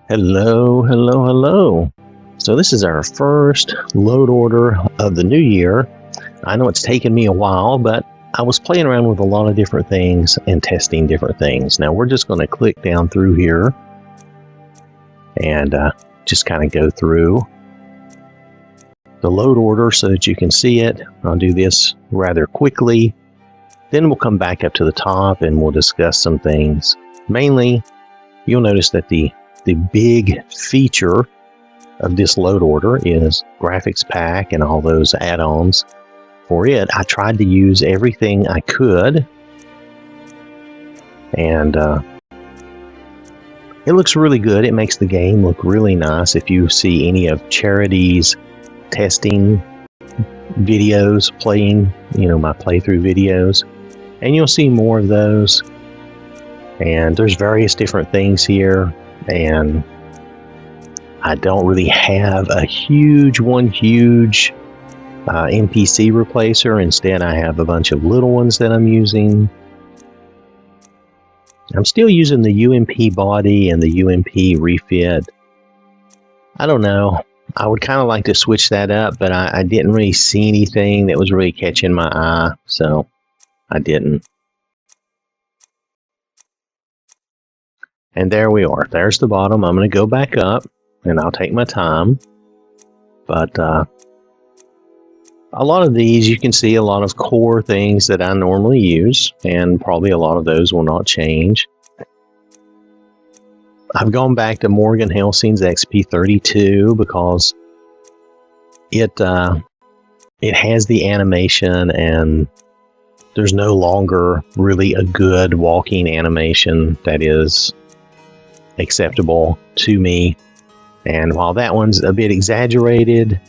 Hello, hello, hello. So this is our first load order of the new year. I know it's taken me a while, but I was playing around with a lot of different things and testing different things. Now we're just going to click down through here and just kind of go through the load order so that you can see it. I'll do this rather quickly. Then we'll come back up to the top and we'll discuss some things. Mainly, you'll notice that the big feature of this load order is graphics pack and all those add-ons. For it, I tried to use everything I could, and it looks really good. It makes the game look really nice. If you see any of Charity's testing videos playing, my playthrough videos, and you'll see more of those. And there's various different things here, and I don't really have a huge NPC replacer. Instead, I have a bunch of little ones that I'm using. I'm still using the UMP body and the UMP refit. I don't know. I would kind of like to switch that up, but I didn't really see anything that was really catching my eye, so I didn't. And there we are. There's the bottom. I'm going to go back up, and I'll take my time. But a lot of these, you can see a lot of core things that I normally use, and probably a lot of those will not change. I've gone back to Morgan Helsing's XP32 because it has the animation, and there's no longer really a good walking animation that is acceptable to me. And while that one's a bit exaggerated,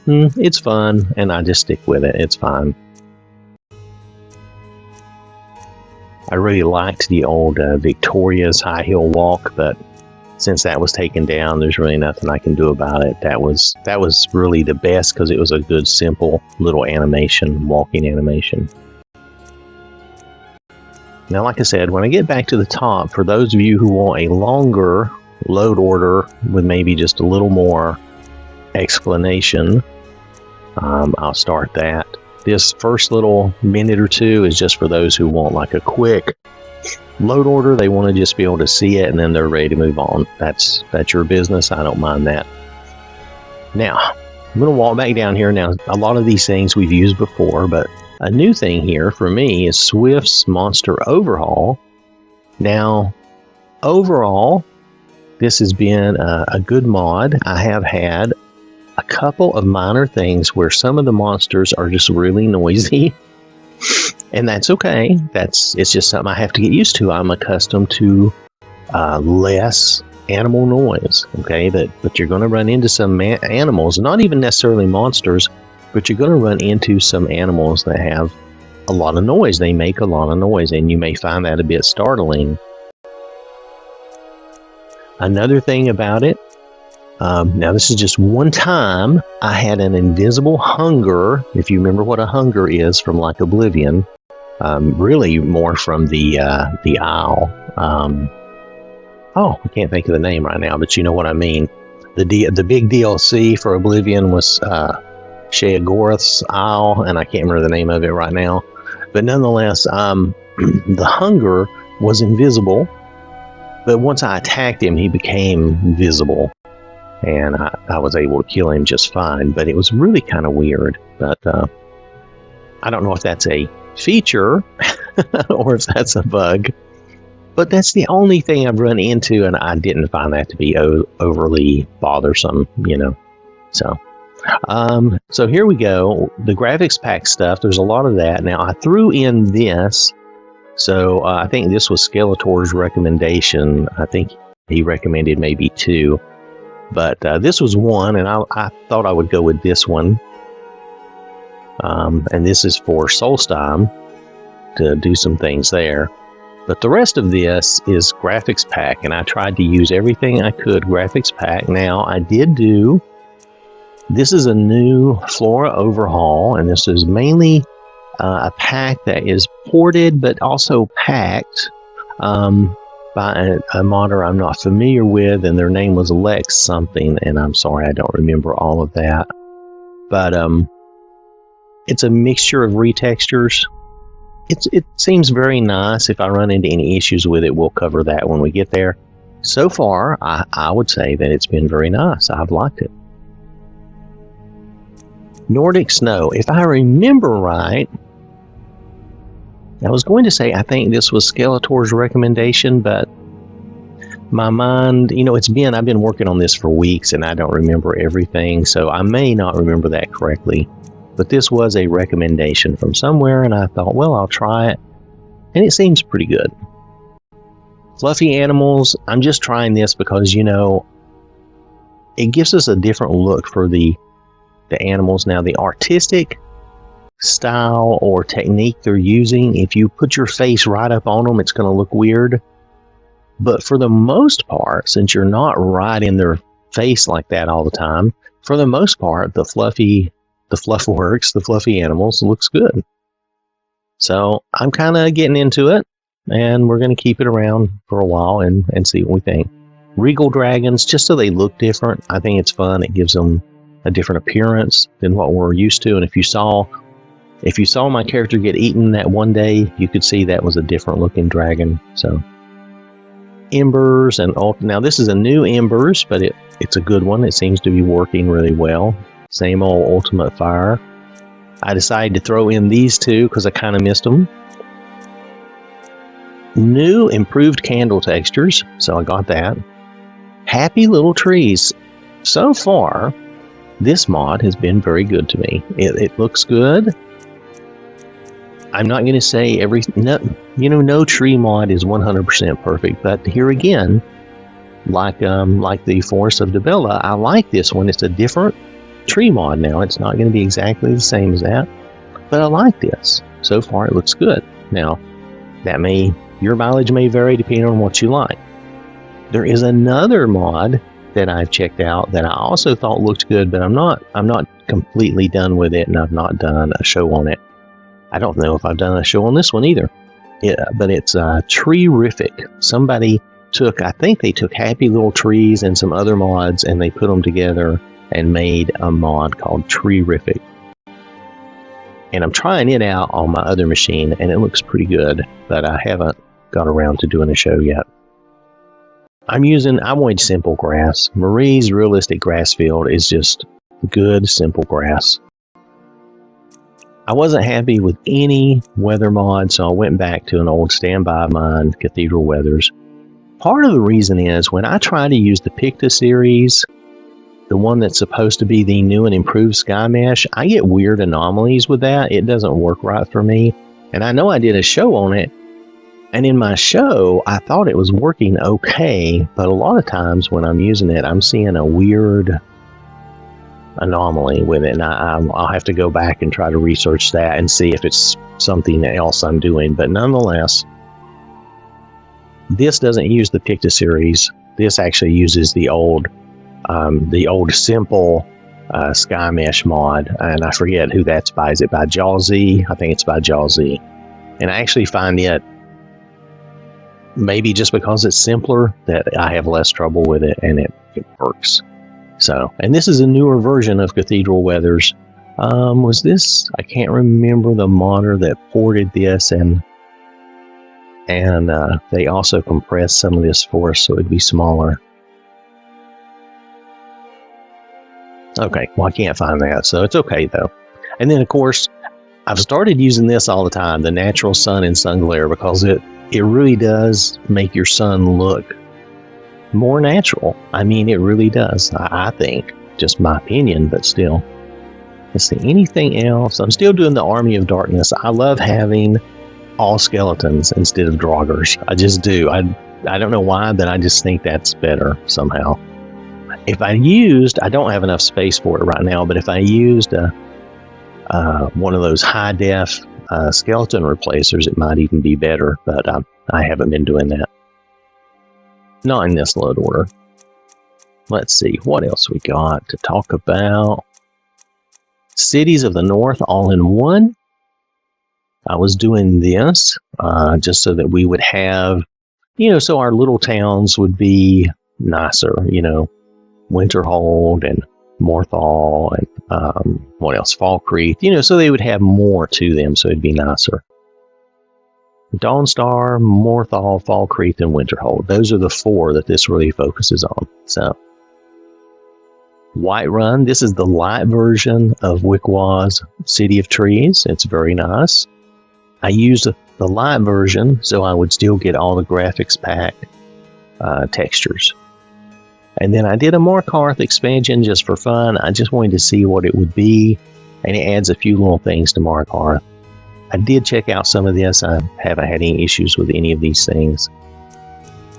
it's fun, and I just stick with it. It's fine. I really liked the old Victoria's high heel walk, but since that was taken down, there's really nothing I can do about it. That was really the best because it was a good, simple little animation, walking animation. Now, like I said, when I get back to the top, for those of you who want a longer load order with maybe just a little more explanation, I'll start that. This first little minute or two is just for those who want like a quick load order. They want to just be able to see it and then they're ready to move on. That's your business. I don't mind that. Now, I'm going to walk back down here. Now, a lot of these things we've used before, but a new thing here for me is Swift's Monster Overhaul. Now, overall, this has been a good mod. I have had a couple of minor things where some of the monsters are just really noisy, and that's okay. It's just something I have to get used to. I'm accustomed to less animal noise. Okay, but you're going to run into some animals, not even necessarily monsters, but you're going to run into some animals that have a lot of noise. They make a lot of noise, and you may find that a bit startling. Another thing about it, now this is just one time, I had an invisible hunger, if you remember what a hunger is from like Oblivion, really more from the owl. I can't think of the name right now, but you know what I mean. The big DLC for Oblivion was Sheogorath's owl, and I can't remember the name of it right now. But nonetheless, the hunger was invisible, but once I attacked him, he became visible. And I was able to kill him just fine, but it was really kind of weird. But I don't know if that's a feature or if that's a bug. But that's the only thing I've run into, and I didn't find that to be overly bothersome, So here we go. The graphics pack stuff, there's a lot of that. Now, I threw in this. So I think this was Skeletor's recommendation. I think he recommended maybe 2. But this was one, and I thought I would go with this one. And this is for Solsteim to do some things there. But the rest of this is graphics pack, and I tried to use everything I could graphics pack. Now, I did do, this is a new Flora Overhaul, and this is mainly a pack that is ported but also packed. by a modder I'm not familiar with, and their name was Lex something, and I'm sorry I don't remember all of that. But it's a mixture of retextures. It seems very nice. If I run into any issues with it, we'll cover that when we get there. So far, I would say that it's been very nice. I've liked it. Nordic Snow. If I remember right, I was going to say I think this was Skeletor's recommendation, but my mind, I've been working on this for weeks and I don't remember everything, so I may not remember that correctly. But this was a recommendation from somewhere, and I thought, well, I'll try it. And it seems pretty good. Fluffy Animals, I'm just trying this because, it gives us a different look for the animals. Now, the artistic style or technique they're using, if you put your face right up on them, it's going to look weird. But for the most part, since you're not right in their face like that all the time, for the most part, the fluffy animals looks good. So I'm kind of getting into it, and we're going to keep it around for a while and see what we think. Regal Dragons, just so they look different. I think it's fun. It gives them a different appearance than what we're used to. And if you saw my character get eaten that one day, you could see that was a different looking dragon. So Embers, and now this is a new Embers, but it's a good one. It seems to be working really well. Same old Ultimate Fire. I decided to throw in these two because I kind of missed them. New improved candle textures, so I got that. Happy Little Trees. So far, this mod has been very good to me. It looks good. I'm not going to say no tree mod is 100% perfect, but here again, like the Forest of Dibella, I like this one. It's a different tree mod now. It's not going to be exactly the same as that, but I like this. So far, it looks good. Now, your mileage may vary depending on what you like. There is another mod that I've checked out that I also thought looked good, but I'm not completely done with it, and I've not done a show on it. I don't know if I've done a show on this one either. But it's Tree-rific. Somebody I think they took Happy Little Trees and some other mods, and they put them together and made a mod called Tree-rific. And I'm trying it out on my other machine, and it looks pretty good, but I haven't got around to doing a show yet. I want simple grass. Marie's Realistic Grass Field is just good, simple grass. I wasn't happy with any weather mod, so I went back to an old standby of mine, Cathedral Weathers. Part of the reason is when I try to use the Picta series, the one that's supposed to be the new and improved Sky Mesh, I get weird anomalies with that. It doesn't work right for me. And I know I did a show on it, and in my show, I thought it was working okay, but a lot of times when I'm using it, I'm seeing a weird anomaly with it, and I'll have to go back and try to research that and see if it's something else I'm doing. But nonetheless, this doesn't use the Picta series. This actually uses the old simple Sky Mesh mod, and I forget who that's by. Is it by Jawzy? I think it's by Jawzy. And I actually find it, maybe just because it's simpler, that I have less trouble with it, and it works. So, and this is a newer version of Cathedral Weathers. Was this? I can't remember the modder that ported this, and they also compressed some of this for us so it'd be smaller. Okay, well, I can't find that, so it's okay though. And then, of course, I've started using this all the time, the natural sun and sun glare, because it really does make your sun look more natural. I mean, it really does. I think, just my opinion, but still. Let's see, anything else? I'm still doing the Army of Darkness. I love having all skeletons instead of Draugrs. I just do. I don't know why, but I just think that's better somehow. If I don't have enough space for it right now, but if I used one of those high-def skeleton replacers, it might even be better, but I haven't been doing that. Not in this load order. Let's see, what else we got to talk about? Cities of the North all in one. I was doing this just so that we would have So our little towns would be nicer, Winterhold and Morthal and what else? Fall Creek, so they would have more to them, so it'd be nicer. Dawnstar, Morthal, Fall Creek, and Winterhold. Those are the 4 that this really focuses on. So, Whiterun, this is the light version of Wickwaw's City of Trees. It's very nice. I used the light version so I would still get all the graphics pack textures. And then I did a Markarth expansion just for fun. I just wanted to see what it would be, and it adds a few little things to Markarth. I did check out some of this. I haven't had any issues with any of these things.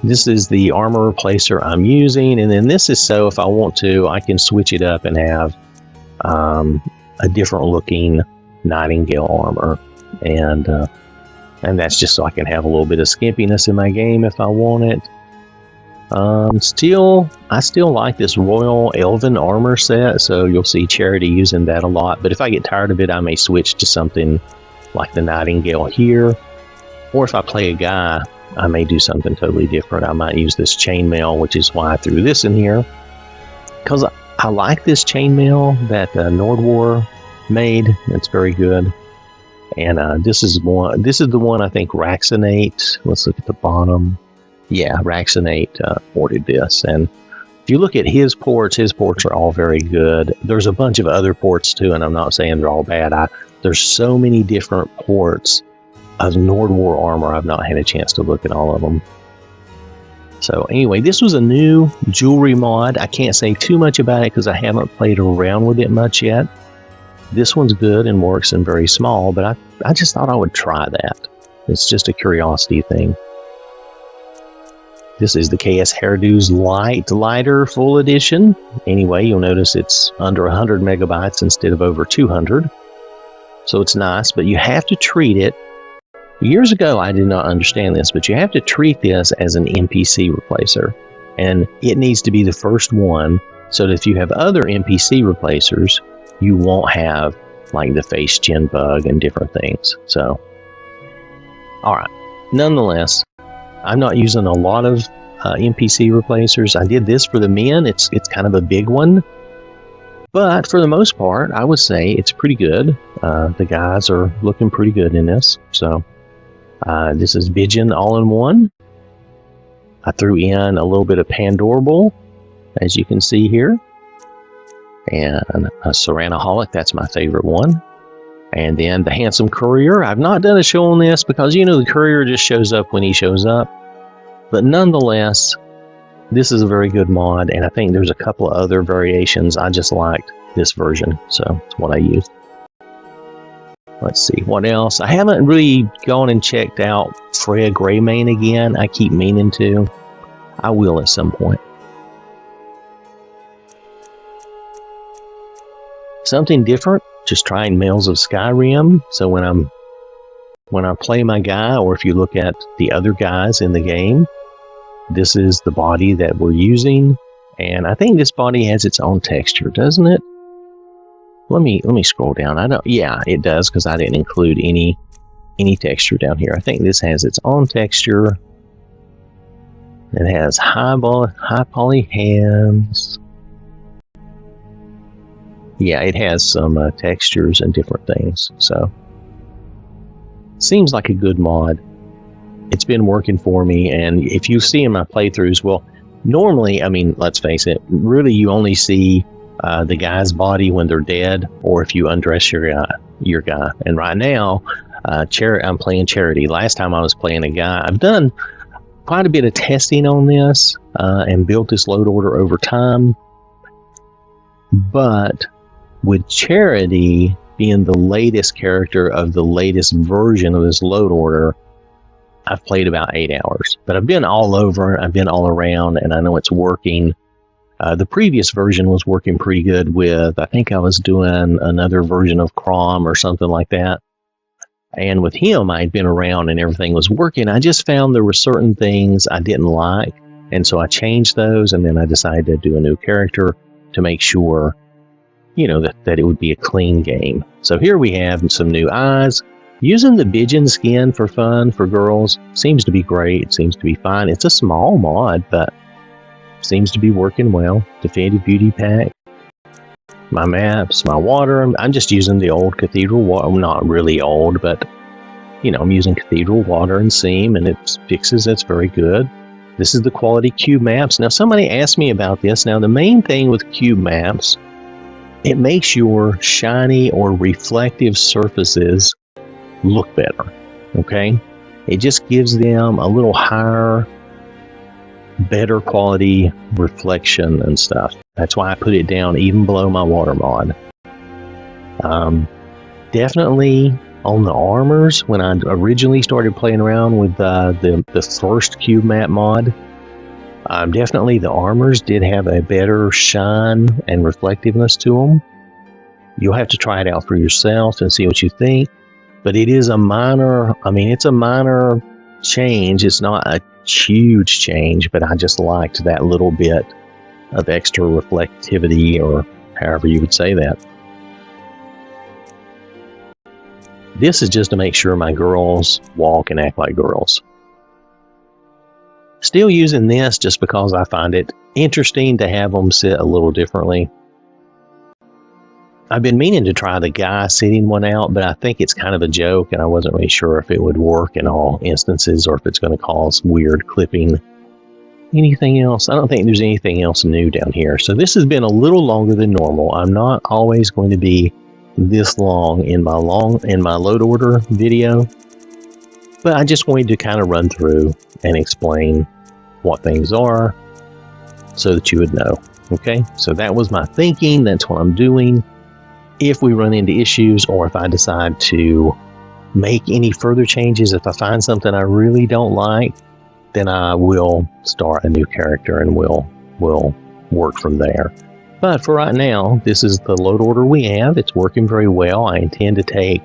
This is the armor replacer I'm using, and then this is so if I want to, I can switch it up and have a different looking Nightingale armor, and that's just so I can have a little bit of skimpiness in my game if I want it. I still like this Royal Elven armor set, so you'll see Charity using that a lot. But if I get tired of it, I may switch to something like the Nightingale here. Or if I play a guy, I may do something totally different. I might use this Chainmail, which is why I threw this in here. Because I like this Chainmail that Nordwar made. It's very good. And this is the one I think Raxinate. Let's look at the bottom. Yeah, Raxinate ordered this, and if you look at his ports are all very good. There's a bunch of other ports too, and I'm not saying they're all bad. There's so many different ports of Nordwar armor. I've not had a chance to look at all of them. So anyway, this was a new jewelry mod. I can't say too much about it because I haven't played around with it much yet. This one's good and works in very small, but I just thought I would try that. It's just a curiosity thing. This is the KS Hairdo's Lighter Full Edition. Anyway, you'll notice it's under 100 megabytes instead of over 200. So it's nice, but you have to treat it. Years ago, I did not understand this, but you have to treat this as an NPC replacer. And it needs to be the first one, so that if you have other NPC replacers, you won't have like the face chin bug and different things. So, alright. Nonetheless, I'm not using a lot of NPC replacers. I did this for the men. It's kind of a big one. But for the most part, I would say it's pretty good. The guys are looking pretty good in this. So this is Bijan all-in-one. I threw in a little bit of Pandorable, as you can see here. And a Serranaholic, that's my favorite one. And then the Handsome Courier. I've not done a show on this because, the Courier just shows up when he shows up. But nonetheless, this is a very good mod, and I think there's a couple of other variations. I just liked this version, so it's what I used. Let's see, what else? I haven't really gone and checked out Freya Greymane again. I keep meaning to. I will at some point. Something different, just trying Males of Skyrim. So when I play my guy, or if you look at the other guys in the game, this is the body that we're using, and I think this body has its own texture, doesn't it? Let me scroll down. Yeah, it does, because I didn't include any texture down here. I think this has its own texture. It has high poly hands. Yeah, it has some textures and different things. So seems like a good mod. It's been working for me, and if you see in my playthroughs, well, normally, let's face it, really you only see the guy's body when they're dead, or if you undress your guy. And right now, I'm playing Charity. Last time I was playing a guy. I've done quite a bit of testing on this and built this load order over time. But with Charity being the latest character of the latest version of this load order, I've played about 8 hours, but I've been all over, I've been all around, and I know it's working. The previous version was working pretty good with, I think I was doing another version of Crom or something like that. And with him, I'd been around and everything was working. I just found there were certain things I didn't like, and so I changed those, and then I decided to do a new character to make sure, that it would be a clean game. So here we have some new eyes. Using the pigeon skin for fun for girls seems to be great. Seems to be fine. It's a small mod, but seems to be working well. Definitive Beauty Pack. My maps, my water. I'm just using the old Cathedral water. Well, not really old, but you know, I'm using Cathedral water and SMIM, and it fixes. That's very good. This is the quality cube maps. Now, somebody asked me about this. Now, the main thing with cube maps, it makes your shiny or reflective surfaces look better. Okay, it just gives them a little higher, better quality reflection and stuff. That's why I put it down even below my water mod. Definitely on the armors, when I originally started playing around with the first cube map mod, definitely the armors did have a better shine and reflectiveness to them. You'll have to try it out for yourself and see what you think. But it is a minor, it's a minor change. It's not a huge change, but I just liked that little bit of extra reflectivity, or however you would say that. This is just to make sure my girls walk and act like girls. Still using this just because I find it interesting to have them sit a little differently. I've been meaning to try the guy sitting one out, but I think it's kind of a joke, and I wasn't really sure if it would work in all instances or if it's going to cause weird clipping. Anything else? I don't think there's anything else new down here. So this has been a little longer than normal. I'm not always going to be this long in my load order video, but I just wanted to kind of run through and explain what things are so that you would know. Okay, so that was my thinking. That's what I'm doing. If we run into issues, or if I decide to make any further changes, if I find something I really don't like, then I will start a new character and we'll work from there. But for right now, this is the load order we have. It's working very well. I intend to take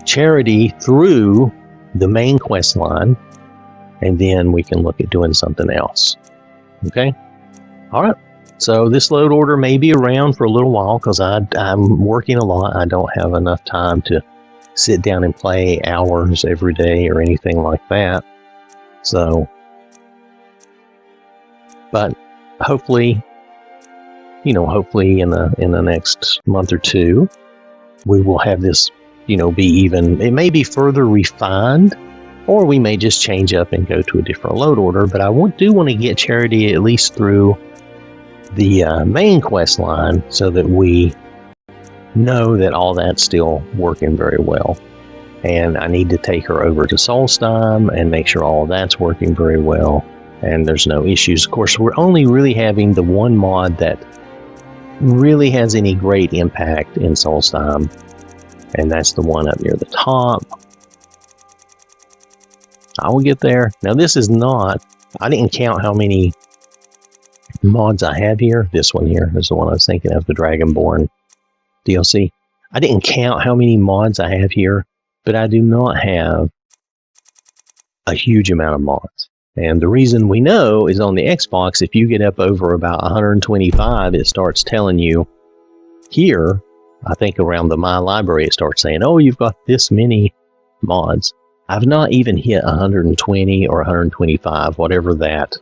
Charity through the main quest line, and then we can look at doing something else. Okay? All right. So this load order may be around for a little while because I'm working a lot. I don't have enough time to sit down and play hours every day or anything like that. So, but hopefully in the next month or two, we will have this, be even, it may be further refined, or we may just change up and go to a different load order. But I do want to get Charity at least through the main quest line so that we know that all that's still working very well. And I need to take her over to Solsteim and make sure all of that's working very well and there's no issues. Of course, we're only really having the one mod that really has any great impact in Solsteim, and that's the one up near the top. I will get there. Now this is not, I didn't count how many mods I have here. This one here is the one I was thinking of, the Dragonborn DLC. I didn't count how many mods I have here, but I do not have a huge amount of mods. And the reason we know is on the Xbox, if you get up over about 125, it starts telling you here, I think around the My Library, it starts saying, oh, you've got this many mods. I've not even hit 120 or 125, whatever that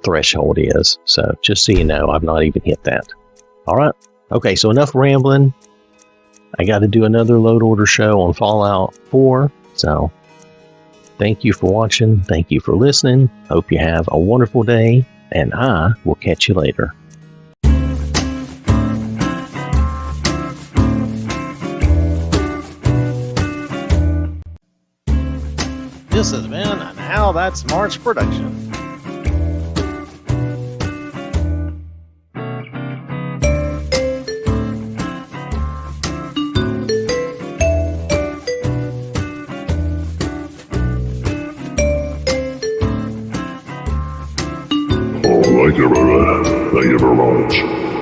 threshold is. So just so you know, I've not even hit that. All right. Okay, so enough rambling. I got to do another load order show on Fallout 4. So thank you for watching. Thank you for listening. Hope you have a wonderful day, and I will catch you later. This has been an OwwThatSmarts production. Thank you very much.